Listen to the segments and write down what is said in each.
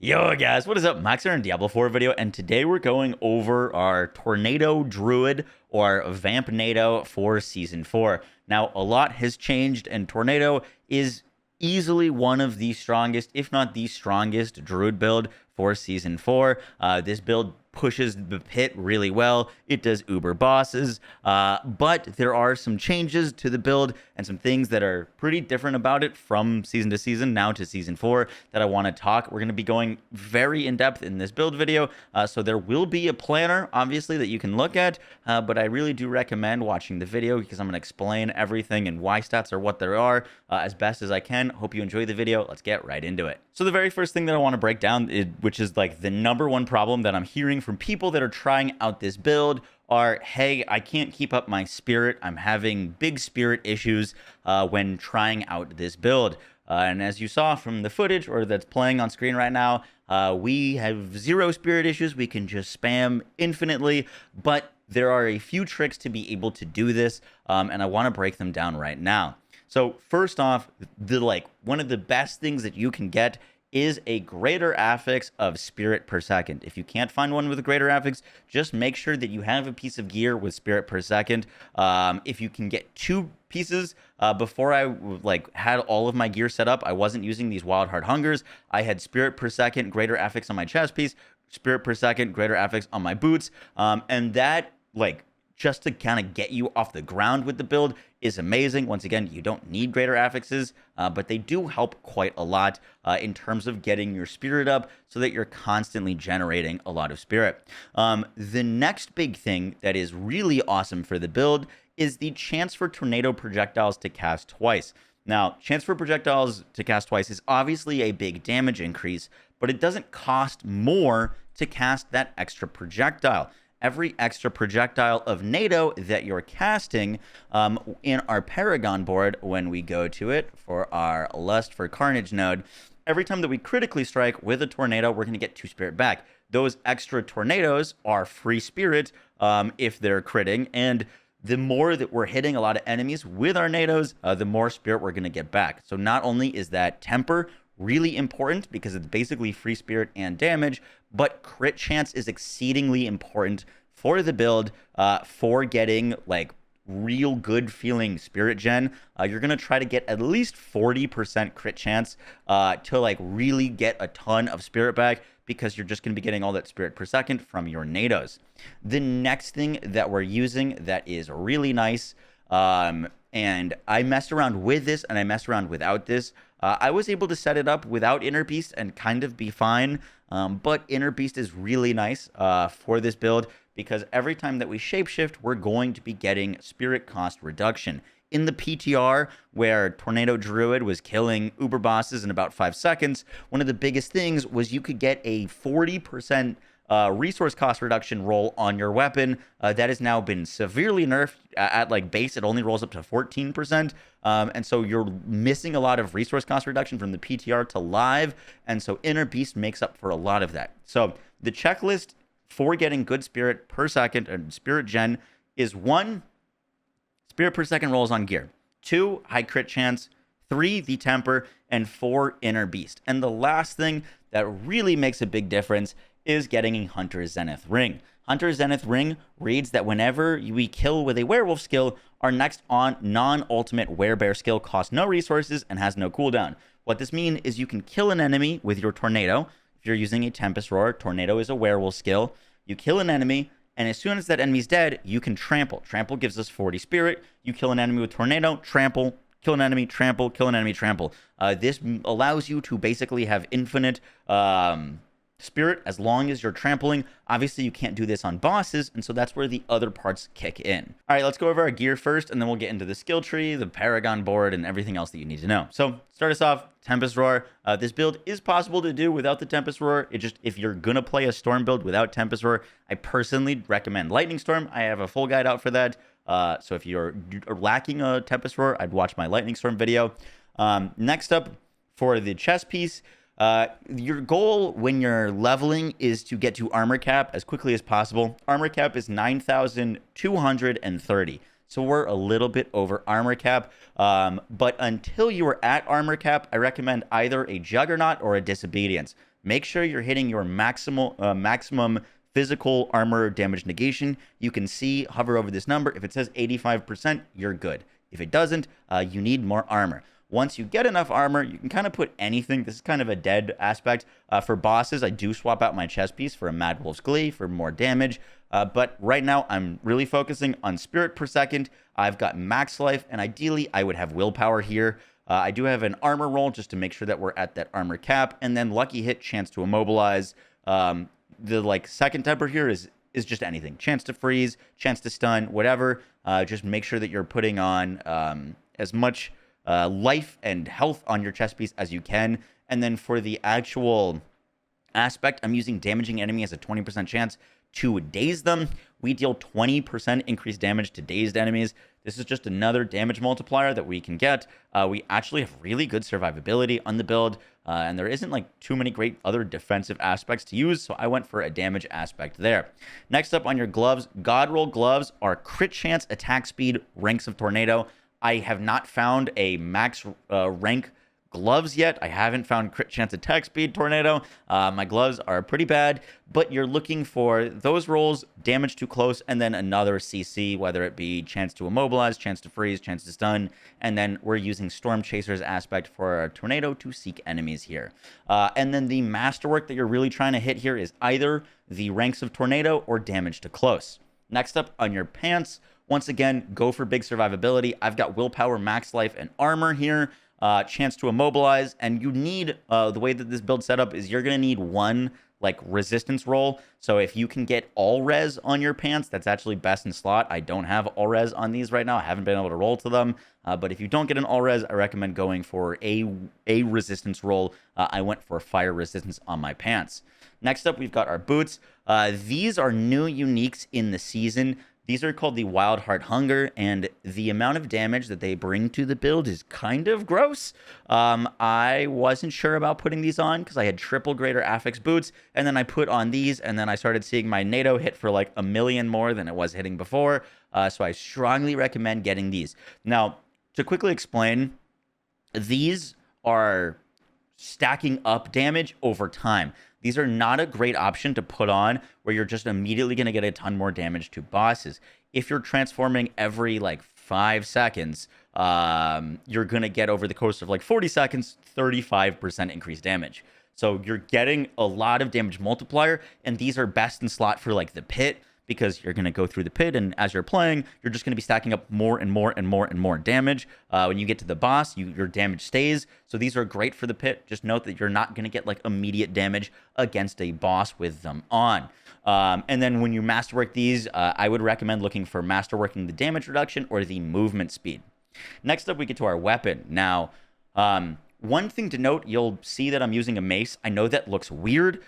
Yo guys, what is up? Max here in Diablo 4 video, and today we're going over our Tornado Druid or Vampnado for Season 4. Now, a lot has changed, and Tornado is easily one of the strongest, if not the strongest, Druid build for Season 4. This build pushes the pit really well. It does uber bosses, but there are some changes to the build and some things that are pretty different about it from season to season, now to season 4, that I want to talk. We're going to be going very in-depth in this build video, so there will be a planner, obviously, that you can look at, but I really do recommend watching the video because I'm going to explain everything and why stats are what they are as best as I can. Hope you enjoy the video. Let's get right into it. So the very first thing that I want to break down, which is like the #1 problem that I'm hearing from people that are trying out this build, are, hey, I can't keep up my spirit. I'm having big spirit issues when trying out this build. And as you saw from the footage, or that's playing on screen right now, we have 0 spirit issues. We can just spam infinitely, but there are a few tricks to be able to do this, and I want to break them down right now. So first off, one of the best things that you can get is a greater affix of spirit per second. If you can't find one with a greater affix, just make sure that you have a piece of gear with spirit per second. If you can get 2 pieces, before I had all of my gear set up, I wasn't using these Wild Heart Hungers. I had spirit per second, greater affix on my chest piece, spirit per second, greater affix on my boots, and that just to kind of get you off the ground with the build is amazing. Once again, you don't need greater affixes, but they do help quite a lot in terms of getting your spirit up so that you're constantly generating a lot of spirit. The next big thing that is really awesome for the build is the chance for tornado projectiles to cast twice. Now, chance for projectiles to cast twice is obviously a big damage increase, but it doesn't cost more to cast that extra projectile. Every extra projectile of NATO that you're casting in our Paragon board, when we go to it for our Lust for Carnage node, every time that we critically strike with a tornado, we're going to get 2 spirit back. Those extra tornadoes are free spirit if they're critting, and the more that we're hitting a lot of enemies with our NATOs, the more spirit we're going to get back. So not only is that temper really important because it's basically free spirit and damage, but crit chance is exceedingly important for the build, for getting real good feeling spirit gen. You're going to try to get at least 40% crit chance to really get a ton of spirit back, because you're just going to be getting all that spirit per second from your NATOs. The next thing that we're using that is really nice, and I messed around with this and I messed around without this. I was able to set it up without Inner Beast and kind of be fine, but Inner Beast is really nice for this build, because every time that we shapeshift, we're going to be getting spirit cost reduction. In the PTR, where Tornado Druid was killing uber bosses in about 5 seconds, one of the biggest things was you could get a 40% resource cost reduction roll on your weapon. That has now been severely nerfed. At base, it only rolls up to 14%, and so you're missing a lot of resource cost reduction from the PTR to live, and so Inner Beast makes up for a lot of that. So the checklist for getting good spirit per second and spirit gen is 1, spirit per second rolls on gear, 2, high crit chance, 3, the temper, and 4, Inner Beast. And the last thing that really makes a big difference is getting a Hunter Zenith Ring. Hunter Zenith Ring reads that whenever we kill with a werewolf skill, our next non-ultimate werebear skill costs no resources and has no cooldown. What this means is you can kill an enemy with your tornado. If you're using a Tempest Roar, tornado is a werewolf skill. You kill an enemy, and as soon as that enemy's dead, you can trample. Trample gives us 40 spirit. You kill an enemy with tornado, trample, kill an enemy, trample, kill an enemy, trample. This allows you to basically have infinite spirit as long as you're trampling. Obviously, you can't do this on bosses, and so that's where the other parts kick in. All right, let's go over our gear first, and then we'll get into the skill tree, the Paragon board, and everything else that you need to know. So start us off, Tempest Roar. This build is possible to do without the Tempest Roar. If you're gonna play a Storm build without Tempest Roar, I personally recommend Lightning Storm. I have a full guide out for that. So if you're lacking a Tempest Roar, I'd watch my Lightning Storm video. Next up, for the chest piece, your goal when you're leveling is to get to armor cap as quickly as possible. Armor cap is 9,230. So we're a little bit over armor cap. But until you are at armor cap, I recommend either a Juggernaut or a Disobedience. make sure you're hitting your maximum physical armor damage negation. You can see, hover over this number. If it says 85%, you're good. If it doesn't, you need more armor. Once you get enough armor, you can kind of put anything. This is kind of a dead aspect. For bosses, I do swap out my chest piece for a Mad Wolf's Glee for more damage. But right now, I'm really focusing on spirit per second. I've got max life, and ideally, I would have willpower here. I do have an armor roll just to make sure that we're at that armor cap, and then lucky hit, chance to immobilize. The second temper here is just anything. Chance to freeze, chance to stun, whatever. Just make sure that you're putting on as much life and health on your chest piece as you can. And then for the actual aspect, I'm using damaging enemy as a 20% chance to daze them. We deal 20% increased damage to dazed enemies. This is just another damage multiplier that we can get. We actually have really good survivability on the build, and there isn't too many great other defensive aspects to use, so I went for a damage aspect there. Next up on your gloves, God Roll gloves are crit chance, attack speed, ranks of Tornado. I have not found a max rank gloves yet. I haven't found crit chance attack speed Tornado. My gloves are pretty bad, but you're looking for those rolls, damage too close, and then another CC, whether it be chance to immobilize, chance to freeze, chance to stun, and then we're using Storm Chaser's aspect for a Tornado to seek enemies here. And then the masterwork that you're really trying to hit here is either the ranks of Tornado or damage to close. Next up on your pants, once again, go for big survivability. I've got willpower, max life, and armor here. Chance to immobilize, and you need the way that this build's set up is you're gonna need one resistance roll. So if you can get all res on your pants, that's actually best in slot. I don't have all res on these right now. I haven't been able to roll to them, but if you don't get an all res, I recommend going for a resistance roll. I went for fire resistance on my pants. Next up, we've got our boots. These are new uniques in the season. These are called the Wild Heart Hunger, and the amount of damage that they bring to the build is kind of gross. I wasn't sure about putting these on because I had triple greater affix boots, and then I put on these, and then I started seeing my NATO hit for a million more than it was hitting before. So I strongly recommend getting these. Now, to quickly explain, these are stacking up damage over time. These are not a great option to put on where you're just immediately going to get a ton more damage to bosses. If you're transforming every 5 seconds, you're going to get over the course of 40 seconds, 35% increased damage. So you're getting a lot of damage multiplier, and these are best in slot for the pit, because you're going to go through the pit, and as you're playing, you're just going to be stacking up more and more and more and more damage. When you get to the boss, your damage stays. So these are great for the pit. Just note that you're not going to get immediate damage against a boss with them on. And then when you masterwork these, I would recommend looking for masterworking the damage reduction or the movement speed. Next up, we get to our weapon. Now, one thing to note, you'll see that I'm using a mace. I know that looks weird.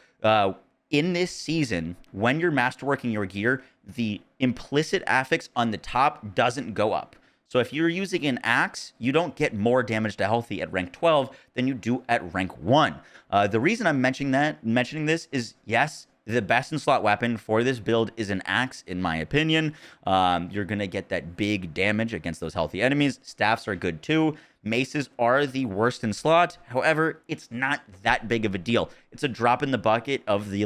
In this season, when you're masterworking your gear, the implicit affix on the top doesn't go up. So if you're using an axe, you don't get more damage to healthy at rank 12 than you do at rank 1. The reason I'm mentioning this is, yes, the best in slot weapon for this build is an axe, in my opinion. You're going to get that big damage against those healthy enemies. Staffs are good too. Maces are the worst in slot. However, it's not that big of a deal. It's a drop in the bucket of the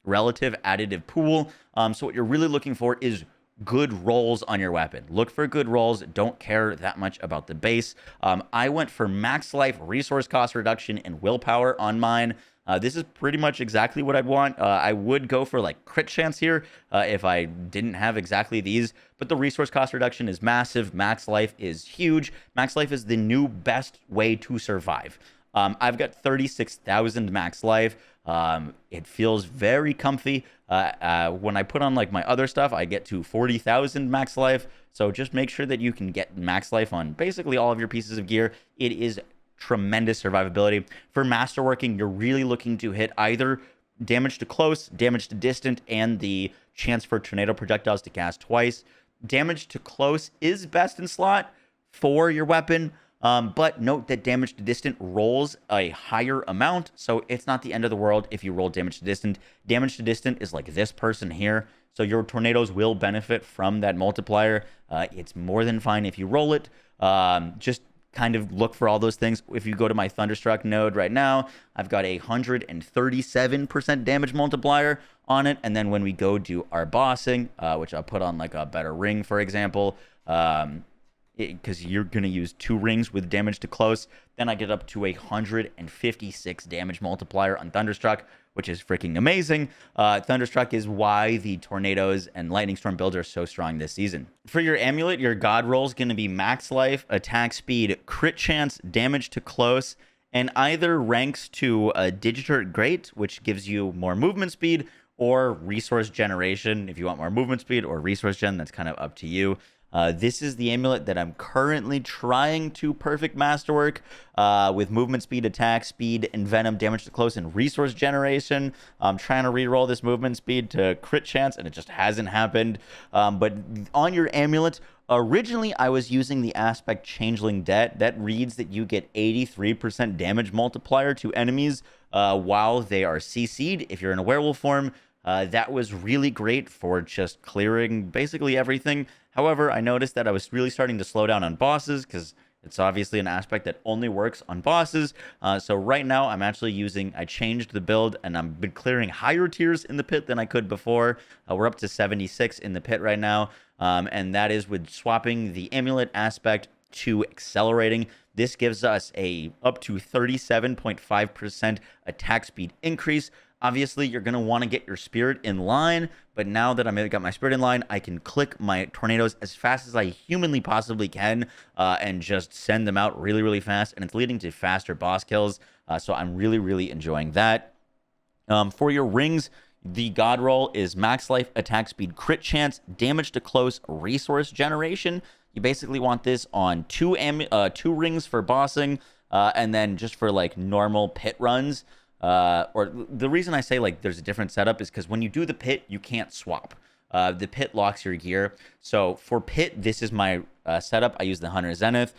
relative additive pool. So what you're really looking for is good rolls on your weapon. Look for good rolls. Don't care that much about the base. I went for max life, resource cost reduction, and willpower on mine. This is pretty much exactly what I'd want. I would go for crit chance here if I didn't have exactly these, but the resource cost reduction is massive. Max life is huge. Max life is the new best way to survive. I've got 36,000 max life. It feels very comfy. When I put on my other stuff, I get to 40,000 max life. So just make sure that you can get max life on basically all of your pieces of gear. It is tremendous survivability. For masterworking, you're really looking to hit either damage to close, damage to distant, and the chance for tornado projectiles to cast twice. Damage to close is best in slot for your weapon, but note that damage to distant rolls a higher amount, so it's not the end of the world if you roll damage to distant. Damage to distant is like this person here, so your tornadoes will benefit from that multiplier. It's more than fine if you roll it. Just kind of look for all those things. If you go to my Thunderstruck node right now, I've got a 137% damage multiplier on it. And then when we go do our bossing, which I'll put on like a better ring, for example, because you're going to use 2 rings with damage to close, then I get up to a 156 damage multiplier on Thunderstruck, which is freaking amazing. Thunderstruck is why the Tornadoes and Lightning Storm builds are so strong this season. For your amulet, your god roll is going to be max life, attack speed, crit chance, damage to close, and either ranks to a Digiturret Great, which gives you more movement speed, or resource generation. If you want more movement speed or resource gen, that's kind of up to you. This is the amulet that I'm currently trying to perfect masterwork with movement speed, attack speed, and venom, damage to close, and resource generation. I'm trying to reroll this movement speed to crit chance, and it just hasn't happened. But on your amulet, originally I was using the aspect Changeling Debt. That reads that you get 83% damage multiplier to enemies while they are CC'd if you're in a werewolf form. That was really great for just clearing basically everything. However, I noticed that I was really starting to slow down on bosses because it's obviously an aspect that only works on bosses. So right now I'm actually I changed the build and I've been clearing higher tiers in the pit than I could before. We're up to 76 in the pit right now. And that is with swapping the amulet aspect to accelerating. This gives us a up to 37.5% attack speed increase. Obviously, you're going to want to get your spirit in line, but now that I've got my spirit in line, I can click my tornadoes as fast as I humanly possibly can and just send them out really, really fast, and it's leading to faster boss kills, so I'm really, really enjoying that. For your rings, the god roll is max life, attack speed, crit chance, damage to close, resource generation. You basically want this on 2 rings for bossing, and then just for like normal pit runs. Or the reason I say like there's a different setup is because when you do the pit, you can't swap. The pit locks your gear. So for pit, this is my setup. I use the Hunter Zenith.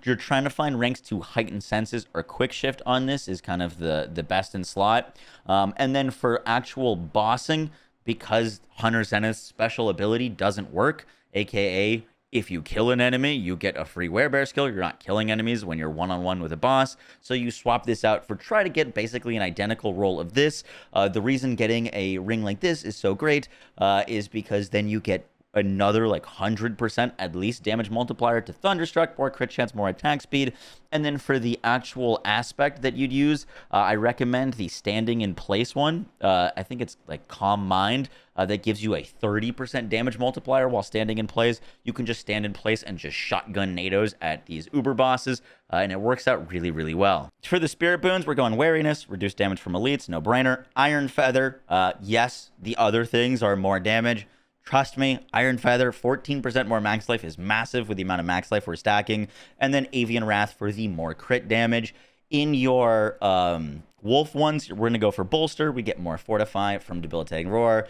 You're trying to find ranks to heighten senses or quick shift on this is kind of the best in slot. And then for actual bossing, because Hunter Zenith's special ability doesn't work, aka if you kill an enemy, you get a free werebear skill. You're not killing enemies when you're one-on-one with a boss. So you swap this out for try to get basically an identical roll of this. The reason getting a ring like this is so great is because then you get another like 100% at least damage multiplier to Thunderstruck, more crit chance, more attack speed. And then for the actual aspect that you'd use, I recommend the standing in place one. I think it's like Calm Mind. That gives you a 30% damage multiplier while standing in place. You can just stand in place and just shotgun nados at these uber bosses, and it works out really, really well. For the spirit boons, we're going Wariness, reduce damage from elites, no brainer. Iron Feather, yes, the other things are more damage. Trust me, Iron Feather, 14% more max life is massive with the amount of max life we're stacking. And then Avian Wrath for the more crit damage. In your wolf ones, we're going to go for Bolster. We get more Fortify from Debilitating Roar.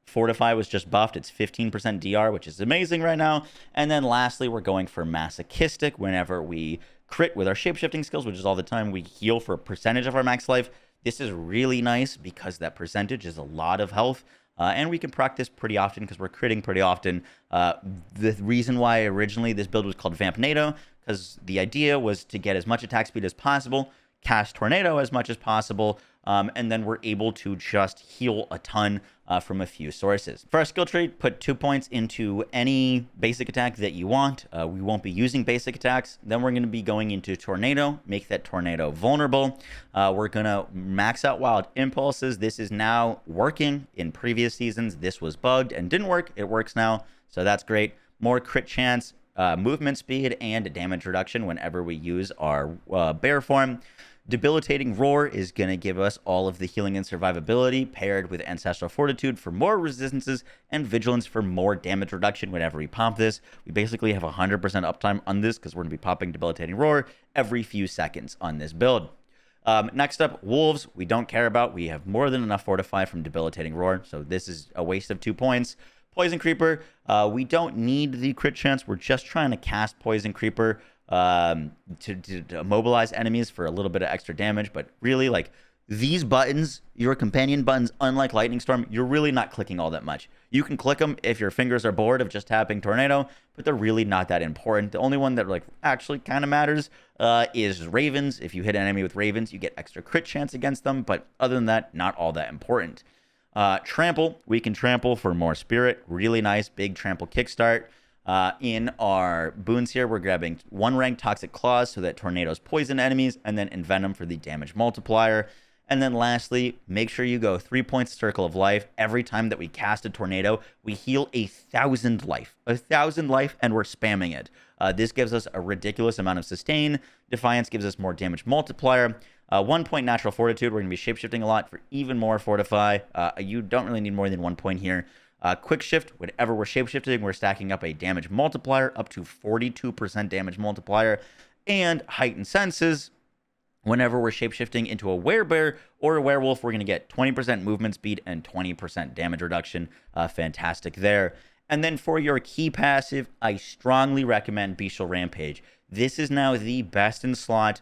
Fortify was just buffed. It's 15% DR, which is amazing right now. And then lastly, we're going for Masochistic. Whenever we crit with our shapeshifting skills, which is all the time, we heal for a percentage of our max life. This is really nice because that percentage is a lot of health. And we can proc this pretty often because we're critting pretty often. The reason why originally this build was called Vampnado, because the idea was to get as much attack speed as possible, cast Tornado as much as possible, and then we're able to just heal a ton from a few sources. For our skill tree, put 2 points into any basic attack that you want. We won't be using basic attacks. Then we're going to be going into Tornado, make that Tornado vulnerable. We're going to max out Wild Impulses. This is now working. In previous seasons, this was bugged and didn't work. It works now, so that's great. More crit chance, movement speed, and damage reduction whenever we use our bear form. Debilitating Roar is going to give us all of the healing and survivability, paired with Ancestral Fortitude for more resistances and Vigilance for more damage reduction whenever we pop this. We basically have 100% uptime on this because we're going to be popping Debilitating Roar every few seconds on this build. Next up, Wolves, we don't care about. We have more than enough Fortify from Debilitating Roar, so this is a waste of 2 points. Poison Creeper, we don't need the crit chance. We're just trying to cast Poison Creeper to immobilize enemies for a little bit of extra damage, but really, like, These buttons, your companion buttons, unlike Lightning Storm, you're really not clicking all that much. You can click them if your fingers are bored of just tapping Tornado, but they're really not that important. The only one that like actually kind of matters is Ravens. If you hit an enemy with Ravens, you get extra crit chance against them, but other than that, not all that important. Trample, we can trample for more spirit. Really nice, big trample kickstart. In our boons here, we're grabbing 1 rank Toxic Claws so that tornadoes poison enemies, and then Envenom for the damage multiplier. And then lastly, make sure you go 3 points Circle of Life. Every time that we cast a tornado, we heal 1,000 life. 1,000 life, and we're spamming it. This gives us a ridiculous amount of sustain. Defiance gives us more damage multiplier. 1 point Natural Fortitude. We're going to be shapeshifting a lot for even more Fortify. You don't really need more than 1 point here. Quick Shift, whenever we're shapeshifting, we're stacking up a damage multiplier up to 42% damage multiplier. And Heightened Senses. Whenever we're shapeshifting into a werebear or a werewolf, we're going to get 20% movement speed and 20% damage reduction. Fantastic there. And then for your key passive, I strongly recommend Bestial Rampage. This is now the best in slot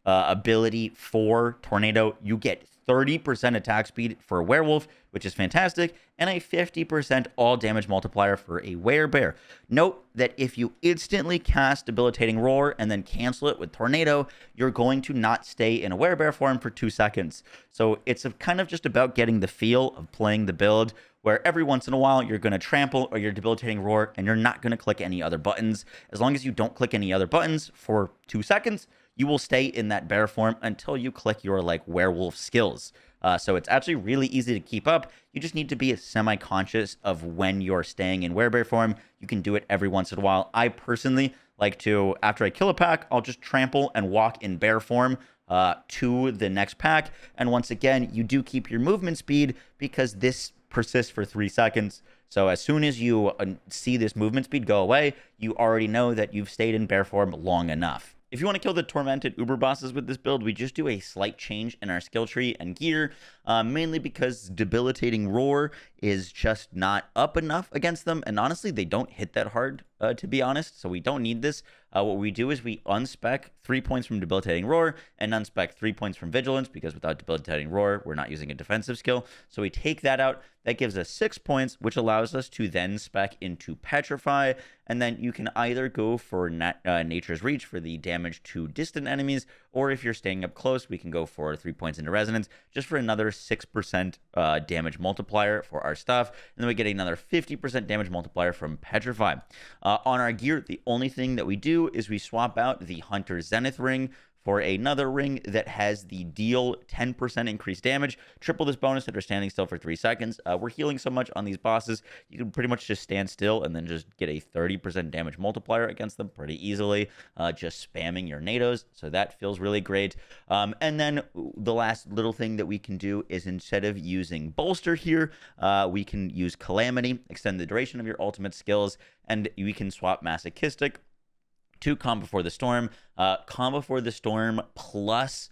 ability for Tornado. You get 30% attack speed for a werewolf, which is fantastic, and a 50% all damage multiplier for a werebear. Note that if you instantly cast Debilitating Roar and then cancel it with Tornado, you're going to not stay in a werebear form for 2 seconds. So it's kind of just about getting the feel of playing the build where every once in a while you're going to trample or you're Debilitating Roar and you're not going to click any other buttons. As long as you don't click any other buttons for 2 seconds, you will stay in that bear form until you click your like werewolf skills. So it's actually really easy to keep up. You just need to be semi-conscious of when you're staying in werebear form. You can do it every once in a while. I personally like to, after I kill a pack, I'll just trample and walk in bear form to the next pack. And once again, you do keep your movement speed because this persists for 3 seconds. So as soon as you see this movement speed go away, you already know that you've stayed in bear form long enough. If you want to kill the Tormented Uber bosses with this build, we just do a slight change in our skill tree and gear, mainly because Debilitating Roar is just not up enough against them, and honestly, they don't hit that hard, to be honest, so we don't need this. What we do is we unspec 3 points from Debilitating Roar and unspec 3 points from Vigilance, because without Debilitating Roar, we're not using a defensive skill, so we take that out. That gives us 6 points, which allows us to then spec into Petrify, and then you can either go for Nature's Reach for the damage to distant enemies, or if you're staying up close, we can go for 3 points into Resonance, just for another 6% damage multiplier for our stuff, and then we get another 50% damage multiplier from Petrify. On our gear, the only thing that we do is we swap out the Hunter Zenith Ring for another ring that has the deal 10% increased damage. Triple this bonus after standing still for 3 seconds. We're healing so much on these bosses, you can pretty much just stand still and then just get a 30% damage multiplier against them pretty easily, just spamming your nados. So that feels really great. And then the last little thing that we can do is instead of using Bolster here, we can use Calamity, extend the duration of your ultimate skills, and we can swap Masochistic to Calm Before the Storm. Calm Before the Storm plus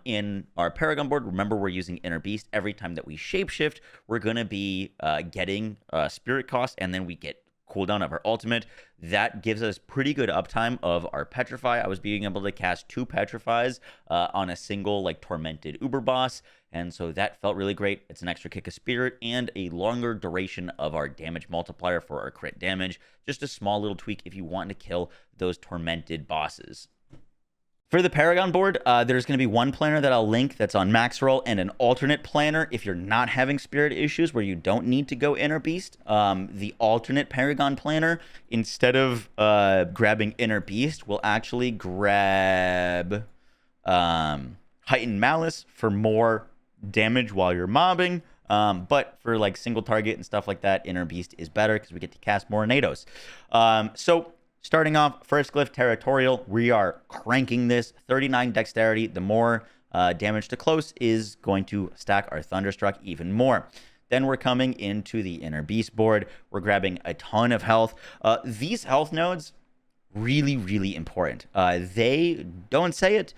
in our Paragon board, remember we're using Inner Beast. Every time that we shapeshift, we're going to be getting Spirit Cost, and then we get cooldown of our ultimate. That gives us pretty good uptime of our Petrify. I was being able to cast 2 Petrifies on a single like Tormented Uber boss, and so that felt really great. It's an extra kick of spirit and a longer duration of our damage multiplier for our crit damage. Just a small little tweak if you want to kill those Tormented bosses. For the Paragon board, there's going to be one planner that I'll link that's on max roll, and an alternate planner if you're not having spirit issues where you don't need to go Inner Beast. The alternate Paragon planner, instead of grabbing Inner Beast, will actually grab Heightened Malice for more damage while you're mobbing. But for like single target and stuff like that, Inner Beast is better because we get to cast more Nados. So starting off, first glyph, Territorial. We are cranking this. 39 dexterity. The more damage to close is going to stack our Thunderstruck even more. Then we're coming into the Inner Beast board. We're grabbing a ton of health. These health nodes, really, really important. They don't say it.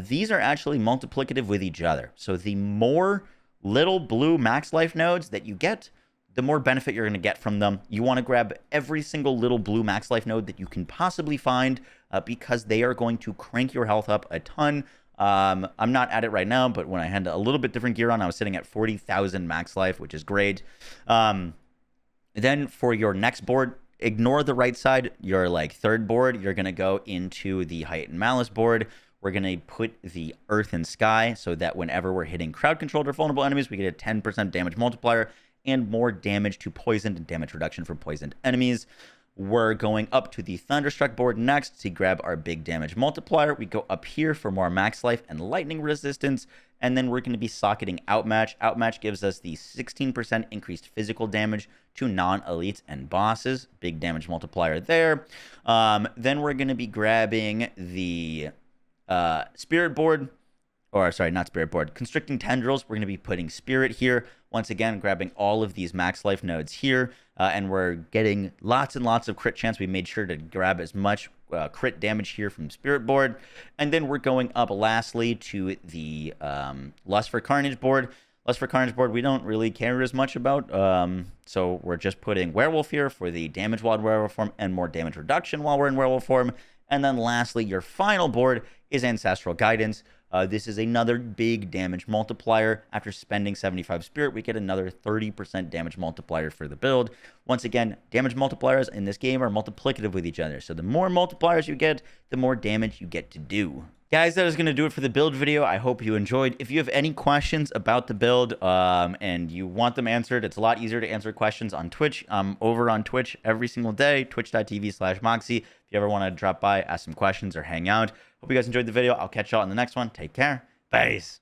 These are actually multiplicative with each other. So the more little blue max life nodes that you get, the more benefit you're going to get from them. You want to grab every single little blue max life node that you can possibly find because they are going to crank your health up a ton. I'm not at it right now, but when I had a little bit different gear on, I was sitting at 40,000 max life, which is great. Then for your next board, ignore the right side. Your like third board, you're going to go into the Heightened Malice board. We're going to put the Earth and Sky so that whenever we're hitting crowd-controlled or vulnerable enemies, we get a 10% damage multiplier and more damage to poisoned and damage reduction from poisoned enemies. We're going up to the Thunderstruck board next to grab our big damage multiplier. We go up here for more max life and lightning resistance, and then we're going to be socketing Outmatch. Outmatch gives us the 16% increased physical damage to non-elites and bosses. Big damage multiplier there. Then we're going to be grabbing the Spirit board, or sorry, not Spirit board, Constricting Tendrils. We're going to be putting Spirit here. Once again, grabbing all of these max life nodes here, and we're getting lots and lots of crit chance. We made sure to grab as much crit damage here from Spirit board. And then we're going up lastly to the Lust for Carnage board. Lust for Carnage board, we don't really care as much about, so we're just putting Werewolf here for the damage while in Werewolf form and more damage reduction while we're in Werewolf form. And then lastly, your final board is Ancestral Guidance. This is another big damage multiplier. After spending 75 Spirit, we get another 30% damage multiplier for the build. Once again, damage multipliers in this game are multiplicative with each other. So the more multipliers you get, the more damage you get to do. Guys, that is going to do it for the build video. I hope you enjoyed. If you have any questions about the build and you want them answered, it's a lot easier to answer questions on Twitch. I'm over on Twitch every single day, twitch.tv/Moxie. If you ever want to drop by, ask some questions, or hang out. Hope you guys enjoyed the video. I'll catch y'all in the next one. Take care. Peace.